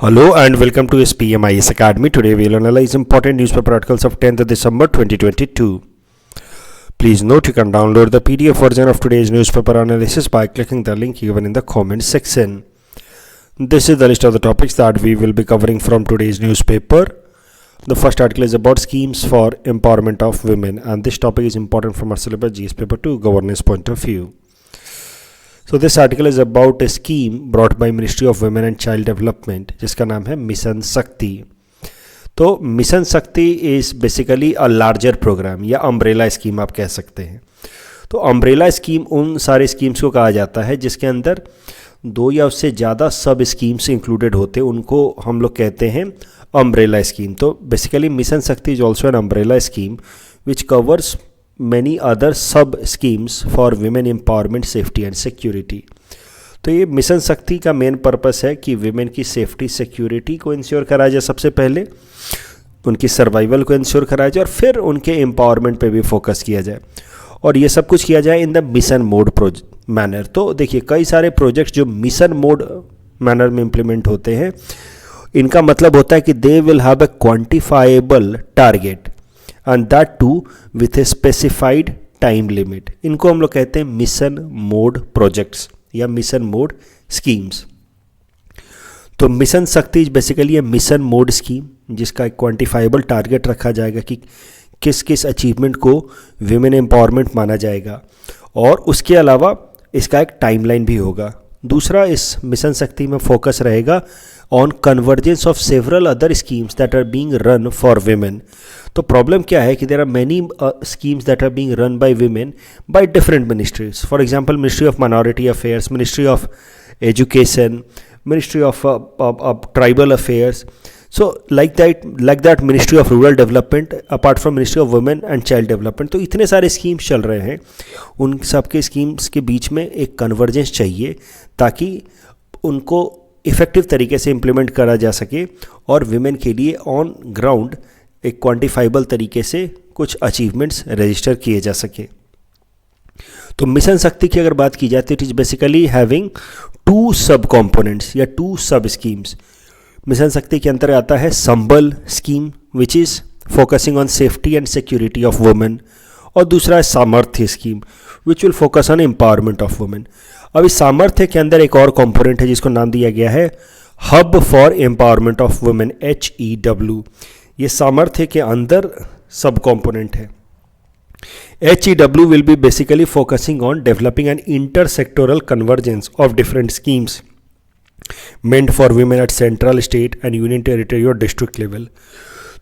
Hello and welcome to SPMIS Academy. Today we will analyze important newspaper articles of 10th December 2022. Please note you can download the PDF version of today's newspaper analysis by clicking the link given in the comment section. This is the list of the topics that we will be covering from today's newspaper. The first article is about schemes for empowerment of women, and this topic is important from our syllabus GS paper 2 governance point of view. So this article is about a scheme brought by Ministry of Women and Child Development जिसका नाम है mission शक्ति. तो mission Shakti is basically a larger program या umbrella scheme आप कह सकते हैं. तो अम्ब्रेला स्कीम उन सारे स्कीम्स को कहा जाता है जिसके अंदर दो या उससे ज़्यादा सब स्कीम्स इंक्लूडेड होते हैं, उनको हम लोग कहते हैं अम्ब्रेला स्कीम. तो बेसिकली मिशन शक्ति is also an umbrella scheme which covers many other sub schemes for women empowerment, safety and security. तो ये मिशन शक्ति का मेन पर्पस है कि विमेन की सेफ्टी सिक्योरिटी को इंश्योर कराया जाए, सबसे पहले उनकी सर्वाइवल को इंश्योर कराया जाए और फिर उनके एम्पावरमेंट पे भी फोकस किया जाए, और ये सब कुछ किया जाए in the mission mode manner. तो देखिए कई सारे प्रोजेक्ट्स जो मिशन मोड मैनर में इम्प्लीमेंट होते हैं, इनका मतलब होता है कि they will have a quantifiable target and that too with a specified time limit. इनको हम लोग कहते हैं मिशन मोड प्रोजेक्ट्स या मिशन मोड स्कीम्स. तो मिशन शक्ति बेसिकली है मिशन मोड स्कीम जिसका एक क्वांटिफाइबल टारगेट रखा जाएगा कि किस किस अचीवमेंट को विमेन एम्पावरमेंट माना जाएगा, और उसके अलावा इसका एक टाइमलाइन भी होगा. दूसरा, इस मिशन शक्ति में फोकस रहेगा on convergence of several other schemes that are being run for women. तो प्रॉब्लम क्या है कि there are many schemes that are being run by women by different ministries. For example ministry of minority affairs, ministry of education, ministry of tribal affairs. So like that Ministry of Rural Development, apart from Ministry of Women and Child Development. तो इतने सारे schemes चल रहे हैं, उन सबके schemes के बीच में एक कन्वर्जेंस चाहिए ताकि उनको इफ़ेक्टिव तरीके से इम्प्लीमेंट करा जा सके और विमेन के लिए ऑन ग्राउंड एक क्वांटिफाइबल तरीके से कुछ अचीवमेंट्स रजिस्टर किए जा सके. तो मिशन शक्ति की अगर बात की जाए तो it is basically having two sub components या two sub schemes. Mission Shakti के अंतर आता है Sambal scheme which is focusing on safety and security of women, और दूसरा है Samarthya scheme which will focus on empowerment of women. अब इस सामर्थ्य के अंदर एक और कंपोनेंट है जिसको नाम दिया गया है hub for empowerment of women, HEW. ये सामर्थ्य के अंदर सब कंपोनेंट है. HEW will be basically focusing on developing an intersectoral convergence of different schemes meant for women at central, state and union territory और district level.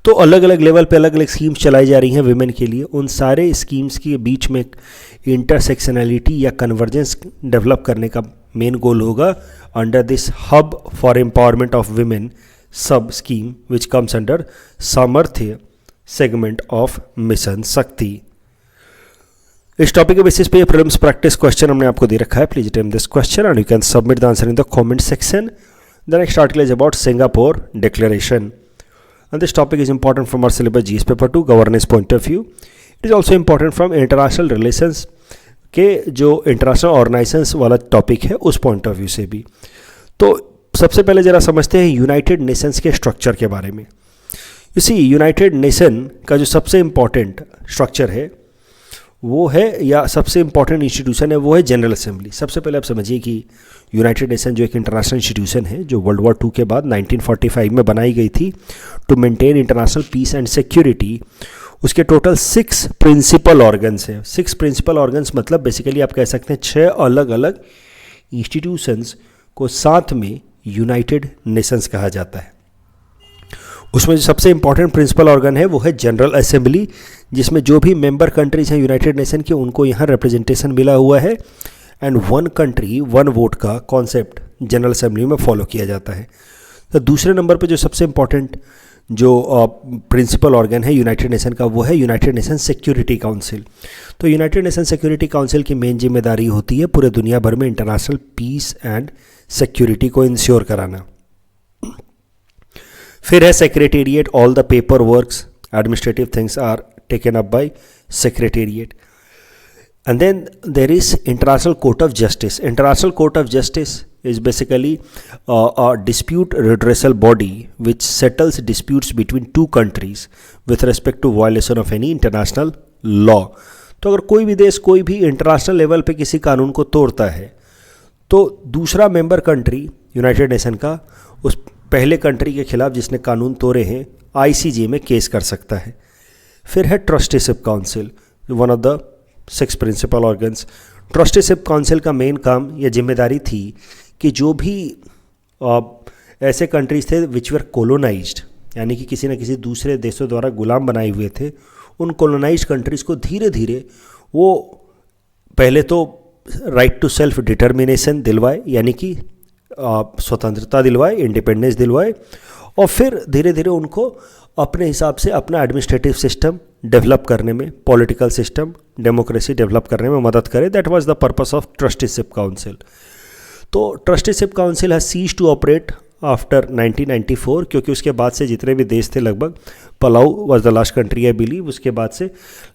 तो अलग अलग लेवल पे अलग अलग स्कीम्स चलाई जा रही हैं विमेन के लिए. उन सारे स्कीम्स के बीच में इंटरसेक्शनैलिटी या कन्वर्जेंस डेवलप करने का मेन गोल होगा under this hub for empowerment of women सब स्कीम विच कम्स अंडर सामर्थ्य सेगमेंट ऑफ मिशन शक्ति. इस टॉपिक के बेसिस पे प्रीलिम्स प्रैक्टिस क्वेश्चन हमने आपको दे रखा है. Please attempt this question and you can submit the answer in the comment section. The next article is about Singapore declaration, and this topic is important from our syllabus GS paper 2 governance point of view. It is also important from international relations के जो international organisations वाला topic है उस point of view से भी. तो सबसे पहले ज़रा समझते हैं यूनाइटेड नेशंस के स्ट्रक्चर के बारे में. इसी यूनाइटेड नेशन का जो सबसे इम्पॉर्टेंट स्ट्रक्चर है वो है, या सबसे इम्पॉर्टेंट इंस्टीट्यूशन है, वो है जनरल असेंबली. सबसे पहले आप समझिए कि यूनाइटेड नेशन जो एक इंटरनेशनल इंस्टीट्यूशन है जो वर्ल्ड वॉर 2 के बाद 1945 में बनाई गई थी to maintain international peace and security. उसके टोटल 6 प्रिंसिपल ऑर्गन्स हैं. 6 प्रिंसिपल ऑर्गन्स मतलब बेसिकली आप कह सकते हैं 6 अलग अलग इंस्टीट्यूशंस को साथ में यूनाइटेड नेशंस कहा जाता है. उसमें जो सबसे इंपॉर्टेंट प्रिंसिपल ऑर्गन है वो है जनरल असेंबली, जिसमें जो भी मेंबर कंट्रीज हैं यूनाइटेड नेशन के उनको यहाँ रिप्रेजेंटेशन मिला हुआ है, एंड 1 कंट्री 1 वोट का कॉन्सेप्ट जनरल असेंबली में फॉलो किया जाता है. तो दूसरे नंबर पे जो सबसे इंपॉर्टेंट जो प्रिंसिपल ऑर्गन है यूनाइटेड नेशन का वो है यूनाइटेड नेशन सिक्योरिटी काउंसिल. तो यूनाइटेड नेशन सिक्योरिटी काउंसिल की मेन जिम्मेदारी होती है पूरे दुनिया भर में इंटरनेशनल पीस एंड सिक्योरिटी को इंश्योर कराना. फिर है secretariat, all the paper works administrative things are taken up by secretariat. And then there is International Court of Justice. International Court of Justice is basically a dispute redressal body which settles disputes between two countries with respect to violation of any international law. तो अगर कोई भी देश कोई भी international level पे किसी कानून को तोड़ता है तो दूसरा मेंबर कंट्री यूनाइटेड नेशन का उस पहले कंट्री के खिलाफ जिसने कानून तोड़े हैं आईसीजे में केस कर सकता है. फिर है trusteeship Council, one of the 6 principal organs. Trusteeship Council का मेन काम या जिम्मेदारी थी कि जो भी ऐसे कंट्रीज थे विच वर कोलोनाइज्ड, यानी कि किसी न किसी दूसरे देशों द्वारा गुलाम बनाए हुए थे, उन कोलोनाइज्ड कंट्रीज़ को धीरे धीरे वो पहले तो राइट टू सेल्फ डिटर्मिनेशन दिलवाए, यानी कि स्वतंत्रता दिलवाए, इंडिपेंडेंस दिलवाए, और फिर धीरे धीरे उनको अपने हिसाब से अपना एडमिनिस्ट्रेटिव सिस्टम डेवलप करने में, पॉलिटिकल सिस्टम, डेमोक्रेसी डेवलप करने में मदद करे. That was the purpose of trusteeship council. तो trusteeship council has cease to operate after 1994, क्योंकि उसके बाद से जितने भी देश थे, लगभग Palau was the last country I believe, उसके बाद से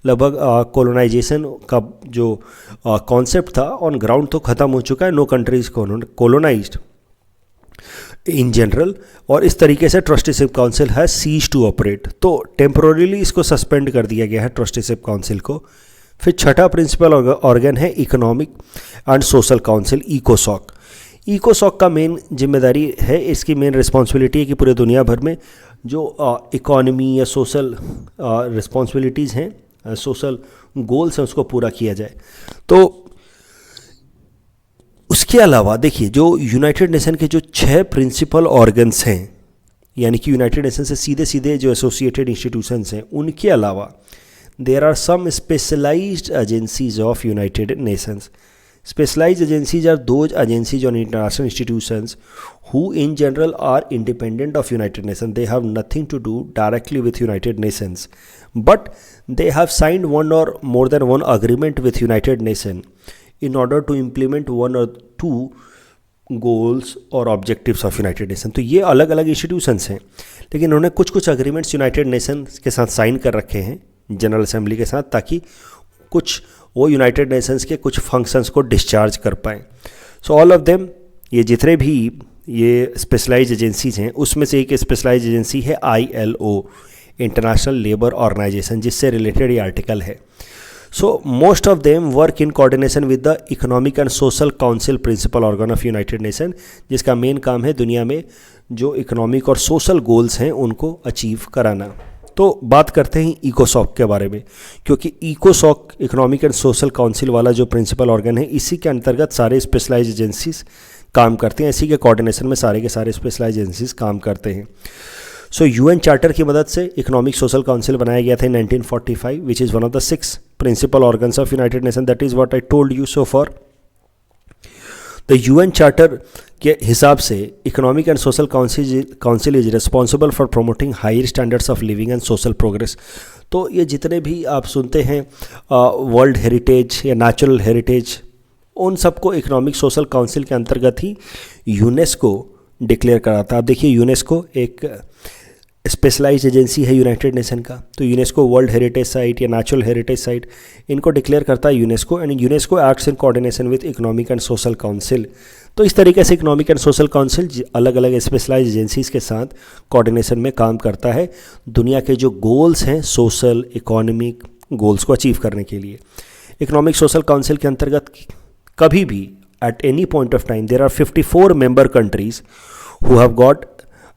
लगभग कोलोनाइजेशन का जो कॉन्सेप्ट था ऑन ग्राउंड तो ख़त्म हो चुका है. No countries colonised in general, और इस तरीके से trusteeship council has cease to operate. तो टेम्पोररीली इसको सस्पेंड कर दिया गया है ट्रस्टीशिप काउंसिल को. फिर छठा प्रिंसिपल ऑर्गन है इकोनॉमिक एंड सोशल काउंसिल, इकोसॉक. इकोसॉक का मेन जिम्मेदारी है, इसकी मेन रिस्पॉन्सिबिलिटी है कि पूरे दुनिया भर में जो इकोनॉमी या सोशल रिस्पॉन्सिबिलिटीज़ हैं, सोशल गोल्स हैं, उसको पूरा किया जाए. तो उसके अलावा देखिए जो यूनाइटेड नेशन के जो 6 प्रिंसिपल ऑर्गन्स हैं, यानी कि यूनाइटेड नेशन से सीधे सीधे जो एसोसिएटेड इंस्टीट्यूशंस हैं, उनके अलावा there are some specialised agencies of United Nations. Specialized agencies are those agencies or international institutions who in general are independent of United Nations. They have nothing to do directly with United Nations, but they have signed one or more than one agreement with United Nations in order to implement one or two goals or objectives of United Nations. तो ये अलग अलग institutions हैं, लेकिन उन्होंने कुछ कुछ agreements United Nations के साथ साइन कर रखे हैं जनरल असेंबली के साथ, ताकि कुछ वो यूनाइटेड नेशंस के कुछ फंक्शंस को डिस्चार्ज कर पाएँ. सो ऑल ऑफ देम, ये जितने भी ये स्पेशलाइज्ड एजेंसीज हैं, उसमें से एक स्पेशलाइज्ड एजेंसी है ILO, इंटरनेशनल लेबर ऑर्गेनाइजेशन, जिससे रिलेटेड ये आर्टिकल है. So most of them work in coordination with the Economic and social Council, principal organ of United Nation, जिसका मेन काम है दुनिया में जो इकोनॉमिक और सोशल गोल्स हैं उनको अचीव कराना. तो बात करते हैं इकोसॉक के बारे में, क्योंकि इकोसॉक इकोनॉमिक एंड सोशल काउंसिल वाला जो प्रिंसिपल ऑर्गन है, इसी के अंतर्गत सारे स्पेशलाइज्ड एजेंसीज काम करते हैं. इसी के कोऑर्डिनेशन में सारे के सारे स्पेशलाइज्ड एजेंसीज काम करते हैं. सो यूएन चार्टर की मदद से इकोनॉमिक सोशल काउंसिल बनाया गया था 1945, which is one of the 6 principal organs of United Nation. That is what I told you so far. The UN charter के हिसाब से Economic and social Council is responsible for promoting higher standards of living and social progress. तो ये जितने भी आप सुनते हैं वर्ल्ड हेरिटेज या नेचुरल हेरिटेज, उन सबको इकोनॉमिक सोशल काउंसिल के अंतर्गत ही यूनेस्को डिक्लेयर कराता है. आप देखिए यूनेस्को एक स्पेशलाइज्ड एजेंसी है यूनाइटेड नेशन का, तो यूनेस्को वर्ल्ड हेरिटेज साइट या नेचुरल हेरिटेज साइट इनको डिक्लेयर करता है UNESCO, and UNESCO acts in coordination with economic and social council. तो इस तरीके से इकोनॉमिक एंड सोशल काउंसिल अलग अलग स्पेशलाइज्ड एजेंसीज के साथ कोऑर्डिनेशन में काम करता है दुनिया के जो गोल्स हैं, सोशल इकोनॉमिक गोल्स को अचीव करने के लिए. इकोनॉमिक सोशल काउंसिल के अंतर्गत कभी भी at any point of time there are 54 member countries who have got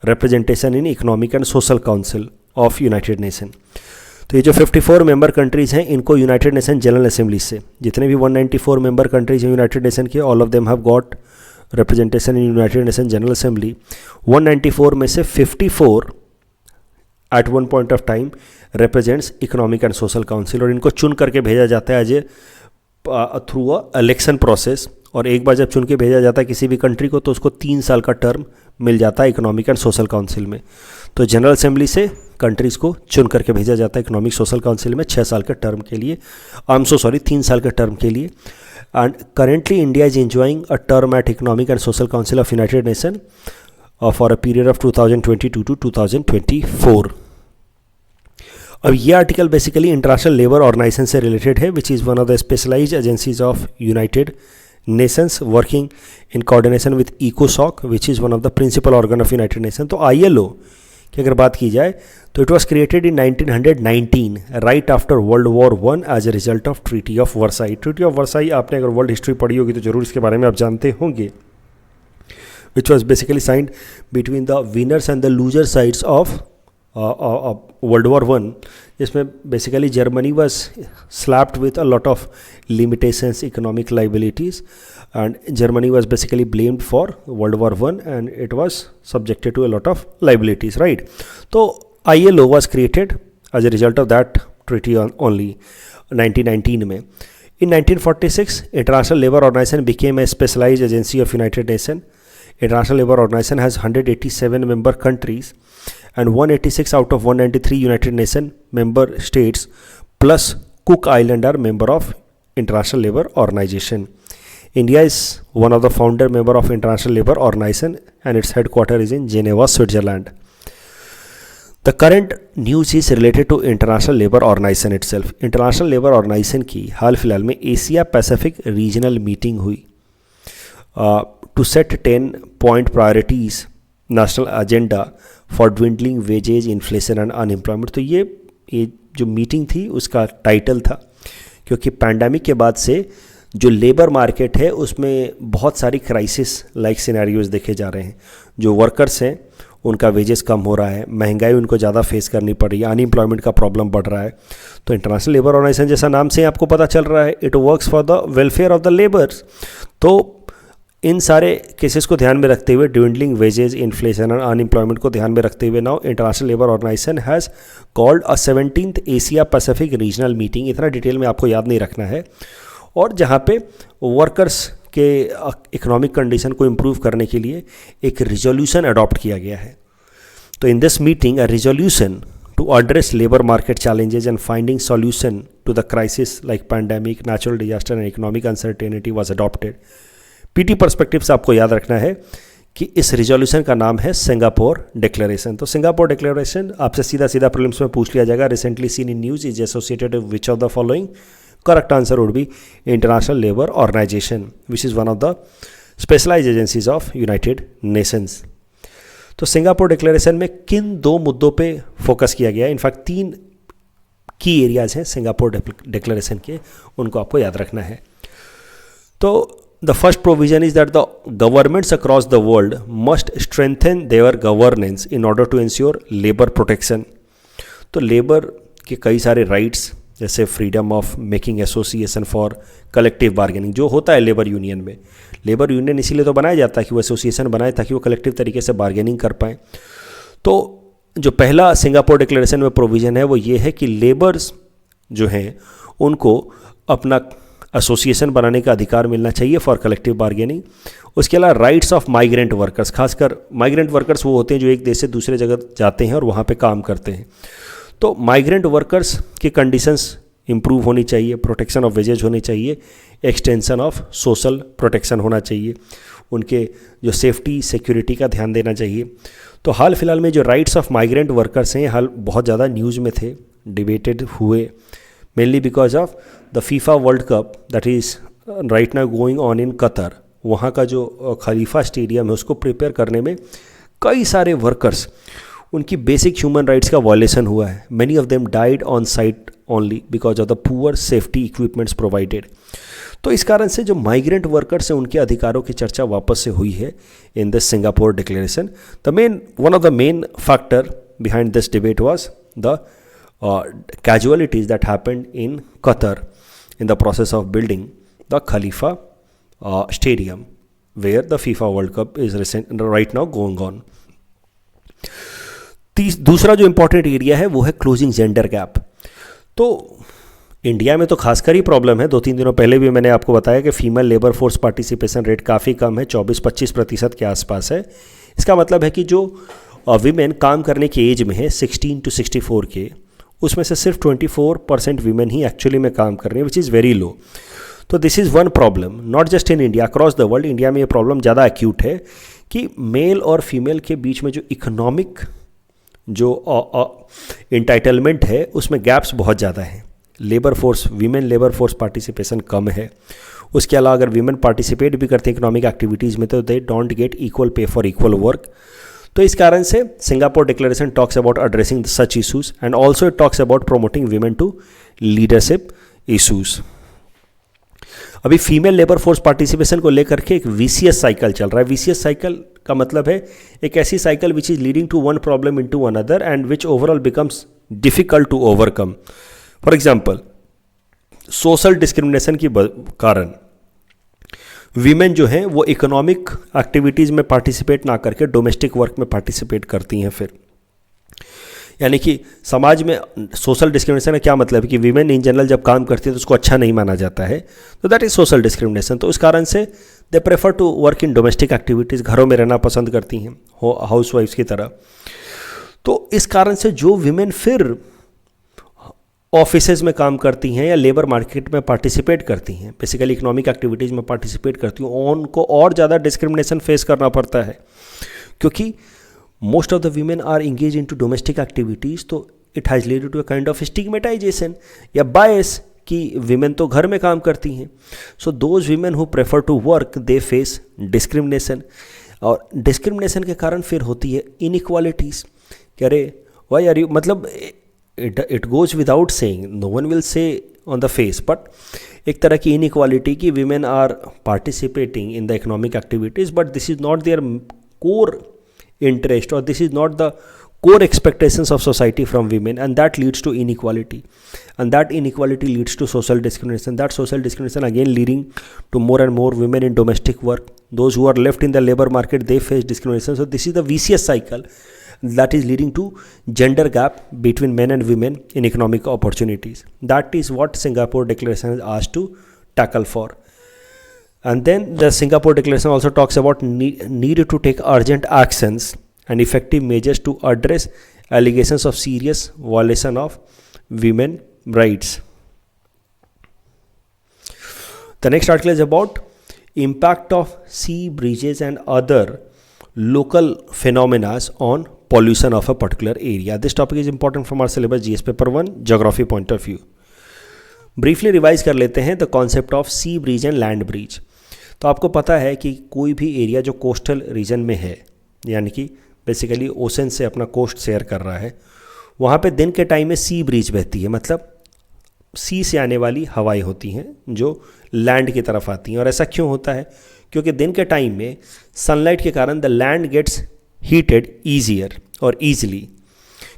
representation in Economic and social Council of United Nation. तो ये जो 54 मेंबर कंट्रीज़ हैं, इनको यूनाइटेड नेशन जनरल असेंबली से, जितने भी 194 मेंबर कंट्रीज हैं यूनाइटेड नेशन के, all of them have got representation in United Nation General Assembly. 194 में से 54 at one point of time represents Economic and social Council, और इनको चुन करके भेजा जाता है as a through a election process. और एक बार जब चुन के भेजा जाता है किसी भी कंट्री को, तो उसको 3 साल का टर्म मिल जाता है इकोनॉमिक एंड सोशल काउंसिल में. तो जनरल असेंबली से कंट्रीज़ को चुन करके भेजा जाता है इकोनॉमिक सोशल काउंसिल में 6 साल के टर्म के लिए, 3 साल के टर्म के लिए. And currently India is enjoying a term at Economic and social Council of United Nation for a period of 2022 to 2024. अब ये article basically International Labour Organisation से रिलेटेड है, which is one of the specialised agencies of United nations working in coordination with ECOSOC, which is one of the principal organ of United Nations. तो ILO की अगर बात की जाए तो it was created in 1919 right after World War one as a result of Treaty of Versailles. Treaty of Versailles आपने अगर world history पढ़ी होगी तो जरूर इसके बारे में आप जानते होंगे, which was basically signed between the winners and the loser sides of World War One, जिसमें basically Germany was slapped with a lot of limitations, economic liabilities, and Germany was basically blamed for World War One, and it was subjected to a lot of liabilities, right? So ILO was created as a result of that treaty only 1919 में. In 1946, International Labour Organization became a specialized agency of United Nations. International Labour Organization has 187 member countries and 186 out of 193 United Nations member states plus Cook Island are member of International Labour Organization. India is one of the founder member of International Labour Organization and its headquarters is in Geneva, Switzerland. The current news is related to International Labour Organization itself. International Labour Organization की हाल फिलहाल में Asia Pacific regional meeting हुई to set 10-point priorities national agenda for dwindling wages, inflation and unemployment. तो ये जो meeting थी उसका title था, क्योंकि पैंडेमिक के बाद से जो लेबर मार्केट है उसमें बहुत सारी क्राइसिस लाइक सिनेरियोज देखे जा रहे हैं. जो वर्कर्स हैं उनका वेजेस कम हो रहा है, महंगाई उनको ज़्यादा फेस करनी पड़ रही है, अनएम्प्लॉयमेंट का प्रॉब्लम बढ़ रहा है. तो इंटरनेशनल लेबर ऑर्गेनाइजेशन जैसा नाम से आपको पता चल रहा है, it works for the welfare of the labours. तो इन सारे केसेस को ध्यान में रखते हुए, ड्विंडलिंग वेजेस, इन्फ्लेशन और अनएम्प्लॉयमेंट को ध्यान में रखते हुए, now International Labour Organisation has called a 17th Asia Pacific regional meeting. इतना डिटेल में आपको याद नहीं रखना है. और जहाँ पे वर्कर्स के इकोनॉमिक कंडीशन को इम्प्रूव करने के लिए एक रिजोल्यूशन अडॉप्ट किया गया है. तो in this meeting a resolution to address labor market challenges and finding solution to the crisis like pandemic, natural disaster and economic uncertainty was adopted. PT perspective से आपको याद रखना है कि इस रिजोल्यूशन का नाम है सिंगापुर डिक्लेरेशन. तो सिंगापुर डिक्लेरेशन आपसे सीधा सीधा प्रीलिम्स में पूछ लिया जाएगा. Recently seen in news is associated which of the following. Correct answer would be International Labour Organisation which is one of the specialised agencies of United Nations. तो Singapore Declaration में किन दो मुद्दों पे फोकस किया गया है? इनफैक्ट 3 की एरियाज हैं सिंगापुर डिक्लेरेशन के, उनको आपको याद रखना है. तो the first provision is that the governments across the world must strengthen their governance in order to ensure labor protection. तो लेबर के कई सारे राइट्स जैसे freedom of making association for collective bargaining जो होता है लेबर यूनियन में. Labour union इसीलिए तो बनाया जाता है कि वो एसोसिएशन बनाए ताकि वो कलेक्टिव तरीके से बार्गेनिंग कर पाएँ. तो जो पहला सिंगापुर डिक्लेरेशन में प्रोविज़न है वो ये है कि लेबर्स जो हैं उनको अपना एसोसिएशन बनाने का अधिकार मिलना चाहिए फॉर कलेक्टिव बार्गेनिंग. उसके अलावा राइट्स ऑफ माइग्रेंट वर्कर्स, खासकर माइग्रेंट वर्कर्स वो होते हैं जो एक देश से दूसरे जगह जाते हैं और वहाँ पे काम करते हैं. तो माइग्रेंट वर्कर्स की कंडीशंस इंप्रूव होनी चाहिए, प्रोटेक्शन ऑफ वेजेज होनी चाहिए, एक्सटेंशन ऑफ सोशल प्रोटेक्शन होना चाहिए, उनके जो सेफ्टी सिक्योरिटी का ध्यान देना चाहिए. तो हाल फिलहाल में जो राइट्स ऑफ माइग्रेंट वर्कर्स हैं हाल बहुत ज़्यादा न्यूज़ में थे, डिबेटेड हुए, mainly because of the FIFA World Cup that is right now going on in Qatar. वहाँ का जो खलीफा स्टेडियम है उसको प्रिपेयर करने में कई सारे वर्कर्स उनकी बेसिक ह्यूमन राइट्स का वायलेशन हुआ है. Many of them died on site only because of the poor safety equipments provided. तो इस कारण से जो माइग्रेंट वर्कर्स हैं उनके अधिकारों की चर्चा वापस से हुई है in this Singapore declaration. One of the main factor behind this debate was the casualties that happened in Qatar in the process of building the Khalifa Stadium where the FIFA World Cup is right now going on. दूसरा जो important area है वो है closing gender gap. तो India में तो खासकर ही problem है. 2-3 दिनों पहले भी मैंने आपको बताया कि female labour force participation rate काफ़ी कम है, 24-25% के आसपास है. इसका मतलब है कि जो वीमेन काम करने की एज में है 16 to 64 के, उसमें से सिर्फ 24% वीमेन ही एक्चुअली में काम कर रही है, विच इज़ वेरी लो. तो this is one problem not just in India, across the world. India में ये प्रॉब्लम ज़्यादा एक्यूट है कि मेल और फीमेल के बीच में जो इकोनॉमिक जो इंटाइटलमेंट है उसमें गैप्स बहुत ज़्यादा हैं. Labour force, women labour force participation कम है, उसके अलावा अगर वीमेन पार्टिसिपेट भी करते हैं इकोनॉमिक एक्टिविटीज़ में तो they don't get equal pay for equal work. तो इस कारण से Singapore Declaration talks about addressing such issues and also it talks about promoting women to leadership issues. अभी फीमेल लेबर फोर्स पार्टिसिपेशन को लेकर के एक वीसीएस साइकिल चल रहा है। वीसीएस साइकिल का मतलब है एक ऐसी cycle which is leading to one problem into another and which overall becomes difficult to overcome. For example, social discrimination के कारण वीमेन जो हैं वो इकोनॉमिक एक्टिविटीज़ में पार्टिसिपेट ना करके डोमेस्टिक वर्क में पार्टिसिपेट करती हैं। फिर यानी कि समाज में सोशल डिस्क्रिमिनेशन का क्या मतलब है कि वीमेन इन जनरल जब काम करती है तो उसको अच्छा नहीं माना जाता है, तो दैट इज सोशल डिस्क्रिमिनेशन। तो उस कारण से they prefer to work in domestic activities, घरों में रहना पसंद करती हैं हाउस वाइफ्स की तरह। तो इस कारण से जो वीमेन फिर ऑफिसेज में काम करती हैं या लेबर मार्केट में पार्टिसिपेट करती हैं, बेसिकली इकोनॉमिक एक्टिविटीज़ में पार्टिसिपेट करती हैं, उनको और ज़्यादा डिस्क्रिमिनेशन फेस करना पड़ता है, क्योंकि most of the women are engaged into domestic activities, तो it has led to a kind of stigmatization या bias कि women तो घर में काम करती हैं। So those women who prefer to work they face discrimination, और discrimination के कारण फिर होती है inequalities कि अरे why are you, मतलब it goes without saying, no one will say on the face, but एक तरह की inequality कि women are participating in the economic activities but this is not their core interest or this is not the core expectations of society from women, and that leads to inequality, and that inequality leads to social discrimination, that social discrimination again leading to more and more women in domestic work. Those who are left in the labor market they face discrimination. So this is the vicious cycle that is leading to gender gap between men and women in economic opportunities. That is what Singapore Declaration is asked to tackle for. And then the Singapore Declaration also talks about need to take urgent actions and effective measures to address allegations of serious violation of women rights. The next article is about impact of sea breaches and other local phenomena on pollution of a particular area. This topic is important from our syllabus GS paper 1 geography point of view. Briefly revise कर लेते हैं the concept of sea breach and land breach. तो आपको पता है कि कोई भी एरिया जो कोस्टल रीजन में है, यानी कि बेसिकली ओशन से अपना कोस्ट शेयर कर रहा है, वहाँ पे दिन के टाइम में सी ब्रीज बहती है, मतलब सी से आने वाली हवाएं होती हैं जो लैंड की तरफ आती हैं। और ऐसा क्यों होता है? क्योंकि दिन के टाइम में सनलाइट के कारण the land gets heated easier और ईजिली,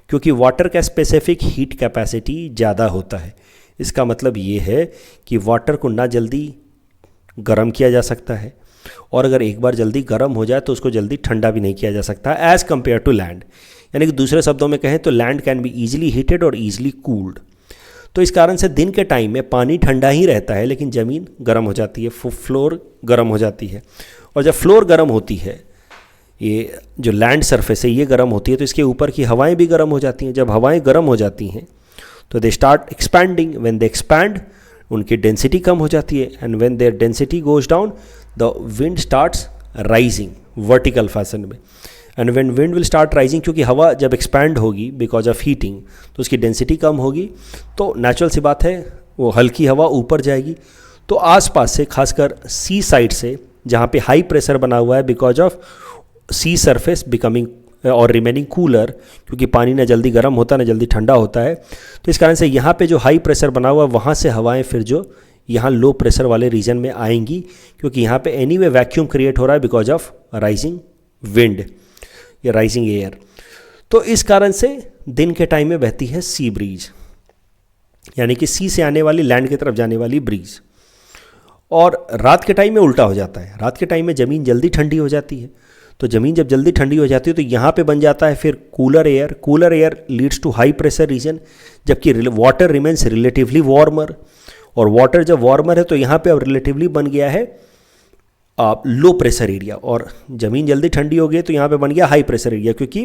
क्योंकि वाटर का स्पेसिफिक हीट कैपेसिटी ज़्यादा होता है। इसका मतलब ये है कि वाटर को ना जल्दी गर्म किया जा सकता है, और अगर एक बार जल्दी गर्म हो जाए तो उसको जल्दी ठंडा भी नहीं किया जा सकता एज़ कम्पेयर टू लैंड। यानी कि दूसरे शब्दों में कहें तो land can be easily heated और ईजिली कूल्ड। तो इस कारण से दिन के टाइम में पानी ठंडा ही रहता है लेकिन ज़मीन गर्म हो जाती है, फ्लोर गर्म हो जाती है। और जब फ्लोर गर्म होती है, ये जो लैंड सरफेस है ये गर्म होती है, तो इसके ऊपर की हवाएं भी गर्म हो जाती हैं। जब हवाएं गर्म हो जाती हैं तो they start expanding, when they expand उनकी डेंसिटी कम हो जाती है, and when their density goes down the wind starts rising vertical fashion में। And when wind will start rising, क्योंकि हवा जब एक्सपैंड होगी बिकॉज ऑफ हीटिंग तो उसकी डेंसिटी कम होगी, तो नेचुरल सी बात है वो हल्की हवा ऊपर जाएगी। तो आसपास से, खासकर सी साइड से जहाँ पे हाई प्रेशर बना हुआ है because of sea surface becoming और रिमेनिंग कूलर, क्योंकि पानी ना जल्दी गर्म होता ना जल्दी ठंडा होता है, तो इस कारण से यहाँ पे जो हाई प्रेशर बना हुआ है वहाँ से हवाएं फिर जो यहाँ लो प्रेशर वाले रीजन में आएंगी, क्योंकि यहाँ पे एनीवे वैक्यूम क्रिएट हो रहा है बिकॉज ऑफ राइजिंग विंड या राइजिंग एयर। तो इस कारण से दिन के टाइम में बहती है सी ब्रीज, यानी कि सी से आने वाली लैंड की तरफ जाने वाली ब्रीज। और रात के टाइम में उल्टा हो जाता है, रात के टाइम में ज़मीन जल्दी ठंडी हो जाती है। तो ज़मीन जब जल्दी ठंडी हो जाती है तो यहाँ पे बन जाता है फिर cooler air. Cooler air leads to high pressure region, जबकि वाटर रिमेन्स रिलेटिवली वार्मर। और वाटर जब वार्मर है तो यहाँ पे अब रिलेटिवली बन गया है लो प्रेशर एरिया, और ज़मीन जल्दी ठंडी हो गई तो यहाँ पे बन गया हाई प्रेशर एरिया, क्योंकि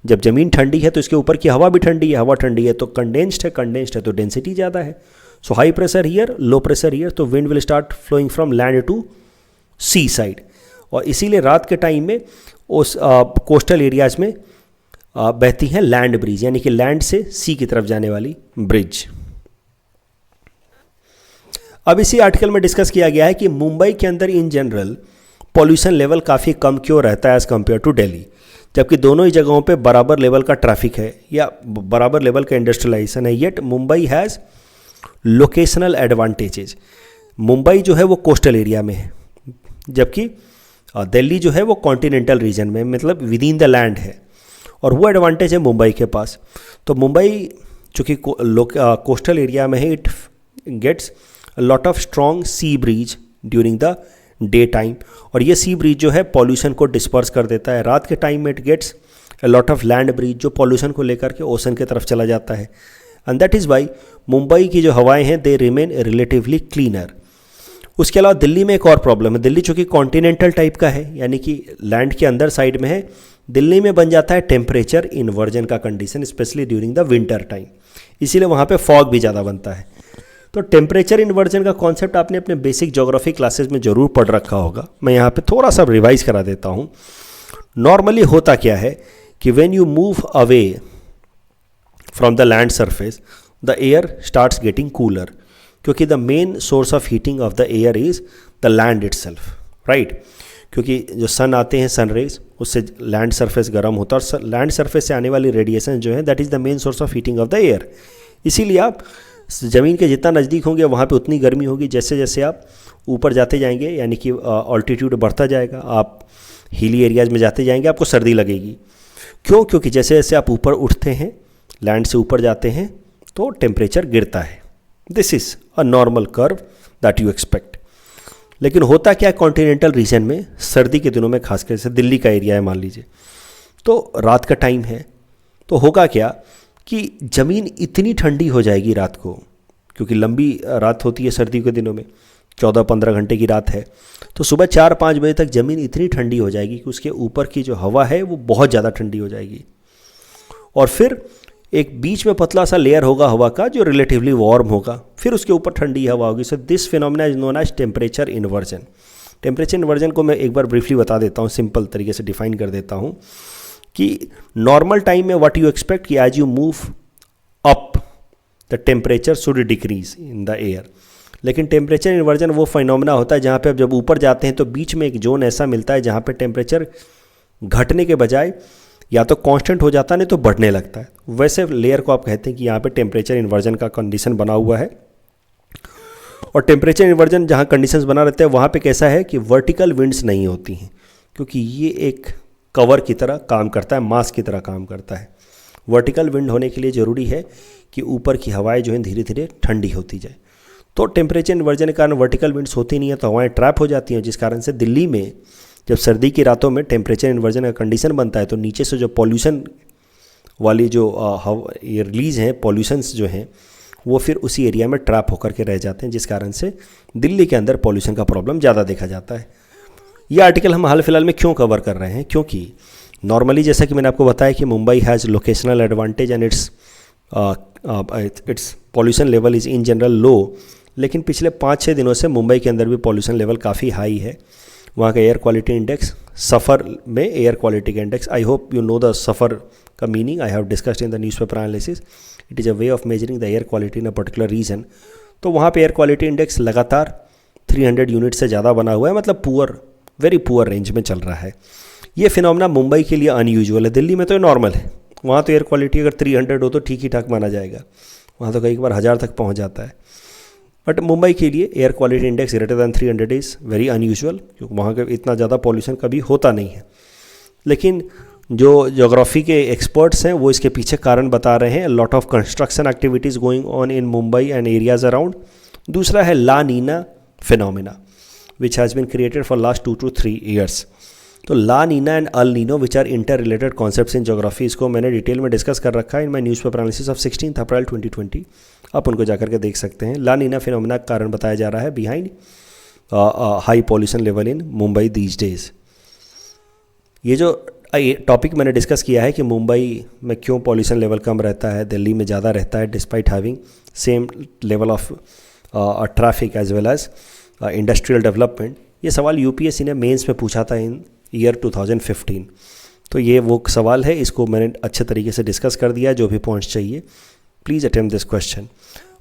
जब ज़मीन ठंडी है तो इसके ऊपर की हवा भी ठंडी है, हवा ठंडी है तो कंडेंस्ड है तो डेंसिटी ज़्यादा है। So high pressure here, low pressure here, तो wind will start flowing from land to sea side. और इसीलिए रात के टाइम में उस कोस्टल एरियाज में बहती हैं लैंड ब्रिज, यानी कि लैंड से सी की तरफ जाने वाली ब्रिज। अब इसी आर्टिकल में डिस्कस किया गया है कि मुंबई के अंदर इन जनरल पॉल्यूशन लेवल काफ़ी कम क्यों रहता है एज़ कम्पेयर टू दिल्ली, जबकि दोनों ही जगहों पे बराबर लेवल का ट्रैफिक है या बराबर लेवल का इंडस्ट्रियलाइजेशन है, yet Mumbai has locational advantages. Mumbai जो है वो कोस्टल एरिया में है, जबकि दिल्ली जो है वो कॉन्टिनेंटल रीजन में, मतलब विद इन द लैंड है, और वो एडवांटेज है मुंबई के पास। तो मुंबई चूँकि कोस्टल एरिया में है, it gets lot of strong sea breeze during the day time, और ये सी ब्रीज जो है पॉल्यूशन को डिस्पर्स कर देता है। रात के टाइम में it gets lot of land breeze जो पॉल्यूशन को लेकर के ओशन की तरफ चला जाता है, and that is why Mumbai की जो हवाएं हैं दे रिमेन रिलेटिवली क्लीनर। उसके अलावा दिल्ली में एक और प्रॉब्लम है, दिल्ली चूँकि कॉन्टिनेंटल टाइप का है यानी कि लैंड के अंदर साइड में है, दिल्ली में बन जाता है टेम्परेचर इन्वर्जन का condition, specially during the winter time, इसीलिए वहाँ पे फॉग भी ज़्यादा बनता है। तो टेम्परेचर इन्वर्जन का कॉन्सेप्ट आपने अपने बेसिक ज्योग्राफी क्लासेस में ज़रूर पढ़ रखा होगा, मैं यहाँ पे थोड़ा सा रिवाइज करा देता हूँ। नॉर्मली होता क्या है कि when you move away from the land surface the air starts getting cooler, क्योंकि the main source of heating of the air is the land itself, right. क्योंकि जो सन आते हैं सन रेज, उससे लैंड सरफेस गर्म होता है, और लैंड सरफेस से आने वाली रेडिएशन जो है that is the main source of heating of the air. इसीलिए आप ज़मीन के जितना नज़दीक होंगे वहाँ पे उतनी गर्मी होगी, जैसे जैसे आप ऊपर जाते जाएंगे यानी कि ऑल्टीट्यूड बढ़ता जाएगा, आप हिली एरियाज़ में जाते जाएंगे, आपको सर्दी लगेगी। क्यों? क्योंकि जैसे जैसे आप ऊपर उठते हैं, लैंड से ऊपर जाते हैं, तो टेम्परेचर गिरता है। This is a normal curve that you expect. लेकिन होता क्या है कॉन्टिनेंटल रीजन में, सर्दी के दिनों में खासकर से दिल्ली का एरिया है मान लीजिए, तो रात का टाइम है, तो होगा क्या कि ज़मीन इतनी ठंडी हो जाएगी रात को, क्योंकि लंबी रात होती है सर्दियों के दिनों में, 14-15 घंटे की रात है, तो सुबह 4-5 बजे तक ज़मीन इतनी ठंडी हो जाएगी कि उसके ऊपर की जो हवा है वो बहुत ज़्यादा ठंडी हो जाएगी, और फिर एक बीच में पतला सा लेयर होगा हवा का जो रिलेटिवली वार्म होगा, फिर उसके ऊपर ठंडी हवा होगी। So this phenomena is known as temperature inversion. Temperature inversion को मैं एक बार ब्रीफली बता देता हूँ, सिंपल तरीके से डिफाइन कर देता हूँ कि नॉर्मल टाइम में व्हाट यू एक्सपेक्ट कि as you move up the temperature should decrease in the air, लेकिन टेम्परेचर इन्वर्जन वो फिनोमेना होता है जहाँ पे आप जब ऊपर जाते हैं तो बीच में एक जोन ऐसा मिलता है जहाँ पे टेम्परेचर घटने के बजाय या तो कांस्टेंट हो जाता है, नहीं तो बढ़ने लगता है। वैसे लेयर को आप कहते हैं कि यहाँ पे टेम्परेचर इन्वर्जन का कंडीशन बना हुआ है, और टेम्परेचर इन्वर्जन जहाँ कंडीशंस बना रहते हैं वहाँ पे कैसा है कि वर्टिकल विंड्स नहीं होती हैं, क्योंकि ये एक कवर की तरह काम करता है, मास्क की तरह काम करता है। वर्टिकल विंड होने के लिए ज़रूरी है कि ऊपर की हवाएं जो हैं धीरे धीरे ठंडी होती जाए। तो टेम्परेचर इन्वर्जन के कारण वर्टिकल विंड्स होती नहीं है, तो हवाएं ट्रैप हो जाती हैं, जिस कारण से दिल्ली में जब सर्दी की रातों में टेम्परेचर इन्वर्जन का कंडीशन बनता है तो नीचे से जो पॉल्यूशन वाली जो ये रिलीज़ हैं, पॉल्यूशंस जो हैं, वो फिर उसी एरिया में ट्रैप होकर के रह जाते हैं, जिस कारण से दिल्ली के अंदर पॉल्यूशन का प्रॉब्लम ज़्यादा देखा जाता है। ये आर्टिकल हम हाल फिलहाल में क्यों कवर कर रहे हैं? क्योंकि नॉर्मली जैसा कि मैंने आपको बताया कि Mumbai has locational advantage and its pollution level is in general low, लेकिन पिछले 5-6 दिनों से मुंबई के अंदर भी पॉल्यूशन लेवल काफ़ी हाई है। वहाँ का एयर क्वालिटी इंडेक्स, सफ़र में एयर क्वालिटी का index, I hope you know the SAFAR का meaning, I have discussed in the newspaper analysis, it is a way of measuring the air quality in a particular region. तो वहाँ पे air quality index लगातार 300 unit से ज़्यादा बना हुआ है, मतलब पुअर, वेरी पुअर रेंज में चल रहा है। ये फिनोमेना मुंबई के लिए अनयूजुअल है, दिल्ली में तो ये नॉर्मल है, वहाँ तो एयर क्वालिटी अगर 300 हो तो ठीक ही ठाक माना जाएगा, वहाँ तो कई बार 1000 तक पहुँच जाता है। बट मुंबई के लिए air quality index greater than 300 is very unusual, क्योंकि वहाँ का इतना ज़्यादा पॉल्यूशन कभी होता नहीं है। लेकिन जो ज्योग्राफी के एक्सपर्ट्स हैं वो इसके पीछे कारण बता रहे हैं, lot of construction activities going on in Mumbai and areas around. दूसरा है La Nina phenomena which has been created for last 2 to 3 years. तो La Nina and El Nino which are interrelated concepts in geography, इसको मैंने detail में discuss कर रखा है in my newspaper analysis of 16 April 2020, आप उनको जाकर के देख सकते हैं। ला नीना फिनोमेना का कारण बताया जा रहा है behind high pollution level in Mumbai these days. ये जो टॉपिक मैंने डिस्कस किया है कि मुंबई में क्यों पॉल्यूशन लेवल कम रहता है, दिल्ली में ज़्यादा रहता है despite having same level of traffic as well as industrial development, ये सवाल यूपीएससी ने मेंस में पूछा था इन ईयर 2015। तो ये वो सवाल है, इसको मैंने अच्छे तरीके से डिस्कस कर दिया है। जो भी पॉइंट्स चाहिए प्लीज़ अटेम्प्ट दिस क्वेश्चन।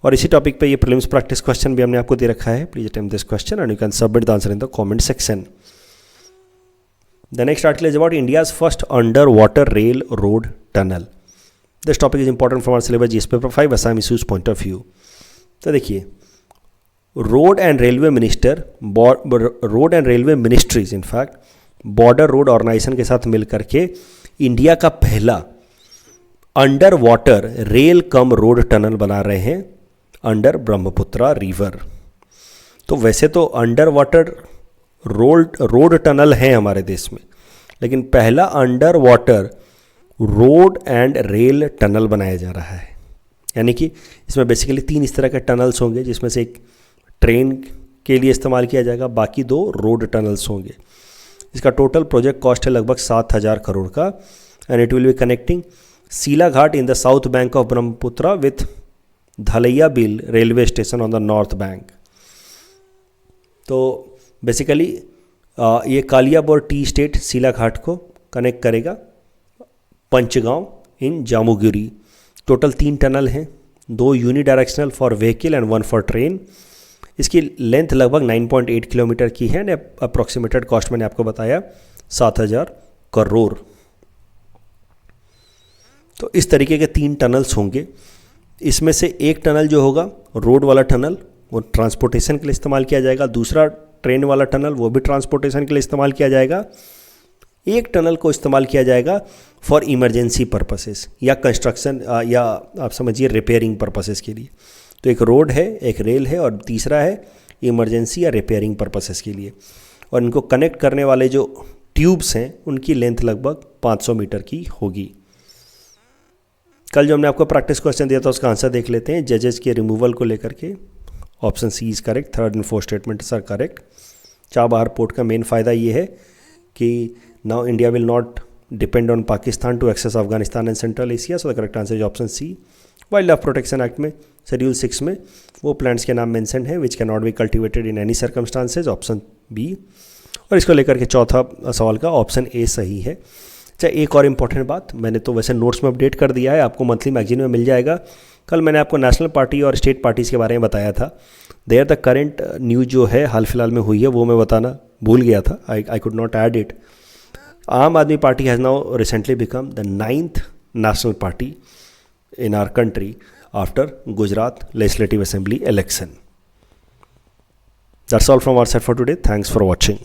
और इसी टॉपिक पे ये प्रीलिम्स प्रैक्टिस क्वेश्चन भी हमने आपको दे रखा है. Please attempt this question and you can submit the answer in the comment section. The next article is about India's first under water rail road tunnel. This topic is important for our syllabus GS paper 5 Assam issues point of view. तो देखिए, road and railway ministries in fact Border Road Organisation के साथ मिलकर के India का पहला under water rail cum road tunnel बना रहे हैं अंडर ब्रह्मपुत्रा रिवर. तो वैसे तो अंडर वाटर रोड टनल है हमारे देश में, लेकिन पहला under water road and rail tunnel बनाया जा रहा है. यानी कि इसमें बेसिकली 3 इस तरह के टनल्स होंगे, जिसमें से एक ट्रेन के लिए इस्तेमाल किया जाएगा, बाकी 2 रोड टनल्स होंगे. इसका टोटल प्रोजेक्ट कॉस्ट है लगभग 7,000 करोड़ का and it will be connecting Sila Ghat in the south bank of Brahmaputra with Dhalaibil railway station on the north bank. तो बेसिकली ये कालियाबोर टी स्टेट सीला घाट को कनेक्ट करेगा Panchgaon in Jamugiri. Total 3 tunnel हैं, 2 unidirectional for vehicle and 1 for train. इसकी length लगभग 9.8 kilometre की है and approximated cost मैंने आपको बताया 7,000 करोड़. तो इस तरीके के 3 टनल्स होंगे. इसमें से एक टनल जो होगा रोड वाला टनल, वो ट्रांसपोर्टेशन के लिए इस्तेमाल किया जाएगा. दूसरा ट्रेन वाला टनल, वो भी ट्रांसपोर्टेशन के लिए इस्तेमाल किया जाएगा. एक टनल को इस्तेमाल किया जाएगा फॉर इमरजेंसी पर्पसेस या कंस्ट्रक्शन या आप समझिए रिपेयरिंग पर्पसेस के लिए. तो एक रोड है, एक रेल है और तीसरा है इमरजेंसी या रिपेयरिंग पर्पसेस के लिए. और इनको कनेक्ट करने वाले जो ट्यूब्स हैं उनकी लेंथ लगभग 500 मीटर की होगी. कल जो हमने आपको प्रैक्टिस क्वेश्चन दिया था उसका आंसर देख लेते हैं. जजेस के रिमूवल को लेकर के option C is correct, 3rd and 4th statements are correct. Chabahar port का मेन फ़ायदा ये है कि now India will not depend on Pakistan to access Afghanistan and Central Asia. So the correct answer is option C. Wildlife Protection Act में schedule 6 में वो plants के नाम मेंशन है which can not be cultivated in any circumstances, option B. और इसको लेकर के चौथा सवाल का ऑप्शन ए सही है. अच्छा, एक और इम्पॉर्टेंट बात, मैंने तो वैसे नोट्स में अपडेट कर दिया है, आपको मंथली मैगजीन में मिल जाएगा. कल मैंने आपको नेशनल पार्टी और स्टेट पार्टीज़ के बारे में बताया था. देयर द करंट न्यूज़ जो है हाल फिलहाल में हुई है वो मैं बताना भूल गया था. I could not add it. आम आदमी party has now recently become the 9th national party in our country after Gujarat Legislative Assembly election. That's all from our side for today. Thanks for watching.